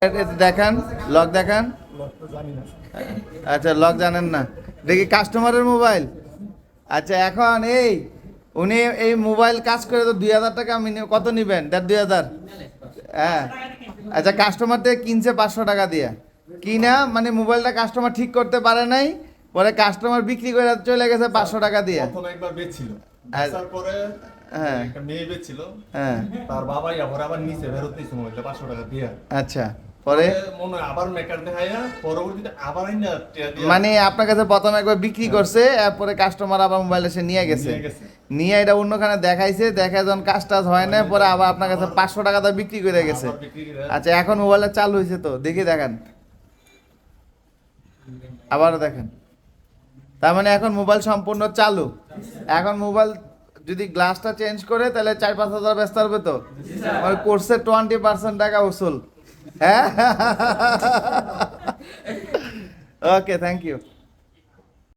দেখান, লক দেখান। আচ্ছা, লক জানেন না, দেখি কাস্টমারের মোবাইল। আচ্ছা, এখন উনি এই মোবাইল কাজ করে তো 2,000 টাকা কত নিবেন? 2,500। হ্যাঁ, আচ্ছা, কাস্টমার থেকে কিনছে 500 টাকা দিয়ে, কিনা মানে মোবাইলটা কাস্টমার ঠিক করতে পারে নাই, পরে কাস্টমার বিক্রি করে চলে গেছে 500 টাকা দিয়ে। প্রথমে একবার বেচছিল, বেচার পরে হ্যাঁ একটা মেয়ে বেচছিল, হ্যাঁ, তার বাবাই আবার নিচে ফেরত দিয়েছে মোবাইলটা 500 টাকা দিয়ে। আচ্ছা, পরে মনে হয় আবার মেকার দেখাইয়া পরবর্তীতে আবার আইনা টিয়া দিয়া মানে আপনার কাছে প্রথমে একবার বিক্রি করছে, এরপরে কাস্টমার আবার মোবাইল এসে নিয়ে গেছে, নিয়ে গেছে। নিয়ে এটা অন্যখানে দেখাইছে, দেখা যখন কাজ টাজ হয় না, পরে আবার আপনার কাছে 500 টাকা দিয়ে বিক্রি করে গেছে। আবার বিক্রি করে। আচ্ছা, এখন মোবাইলটা চালু হয়েছে তো দেখি, দেখান, আবারও দেখেন। তার মানে এখন মোবাইল সম্পূর্ণ চালু। এখন মোবাইল যদি গ্লাসটা চেঞ্জ করে তাহলে 4-5 হাজার ব্যস্ত হবে তো, ওই কোর্সে 20% টাকা উসুল। হ্যাঁ, ওকে, থ্যাংক ইউ।